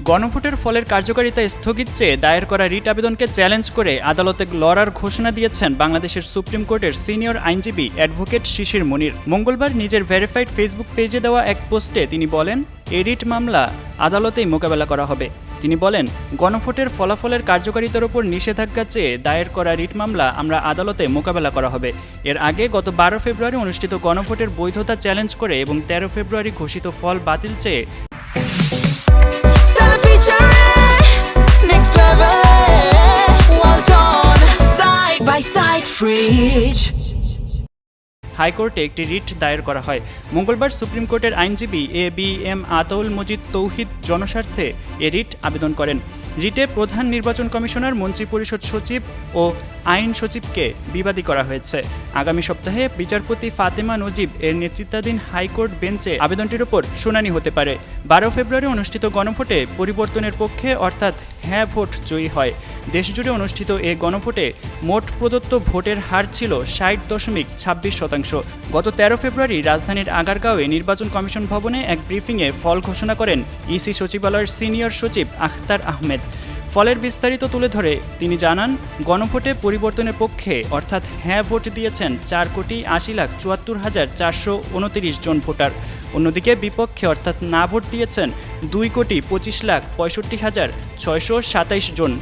গণভোটের ফলের কার্যকারিতা স্থগিত চেয়ে দায়ের করা রিট আবেদনকে চ্যালেঞ্জ করে আদালতে লড়ার ঘোষণা দিয়েছেন বাংলাদেশের সুপ্রিম কোর্টের সিনিয়র আইনজীবী অ্যাডভোকেট শিশির মনির। মঙ্গলবার নিজের ভেরিফাইড ফেসবুক পেজে দেওয়া এক পোস্টে তিনি বলেন, এই রিট মামলা আদালতেই মোকাবেলা করা হবে। তিনি বলেন, গণভোটের ফলাফলের কার্যকারিতার উপর নিষেধাজ্ঞা চেয়ে দায়ের করা রিট মামলা আমরা আদালতে মোকাবেলা করা হবে। এর আগে গত 12 ফেব্রুয়ারি অনুষ্ঠিত গণভোটের বৈধতা চ্যালেঞ্জ করে এবং 13 ফেব্রুয়ারি ঘোষিত ফল বাতিল চেয়ে হাইকোর্টে একটি রিট দায়ের করা হয়। মঙ্গলবার সুপ্রিম কোর্টের আইনজীবী এ.বি.এম. আতাউল মজিদ তৌহিদ জনস্বার্থে এ রিট আবেদন করেন। রিটে প্রধান নির্বাচন কমিশনার, মন্ত্রিপরিষদ সচিব ও আইন সচিবকে বিবাদী করা হয়েছে। আগামী সপ্তাহে বিচারপতি ফাতেমা নজিব এর নেতৃত্বাধীন হাইকোর্ট বেঞ্চে আবেদনটির উপর শুনানি হতে পারে। 12 ফেব্রুয়ারি অনুষ্ঠিত গণভোটে পরিবর্তনের পক্ষে অর্থাৎ হ্যাঁ ভোট জয়ী হয়। দেশজুড়ে অনুষ্ঠিত এ গণভোটে মোট প্রদত্ত ভোটের হার ছিল 60.26%। গত 13 ফেব্রুয়ারি রাজধানীর আগারগাঁওয়ে নির্বাচন কমিশন ভবনে এক ব্রিফিংয়ে ফল ঘোষণা করেন ইসি সচিবালয়ের সিনিয়র সচিব আখতার আহমেদ। ফলের বিস্তারিত তুলে ধরে তিনি জানান, গণভোটে পরিবর্তনের পক্ষে অর্থাৎ হ্যাঁ ভোট দিয়েছেন 4,80,74,429 জন ভোটার। অন্যদিকে বিপক্ষে অর্থাৎ না ভোট দিয়েছেন 2,25,65,627 জন।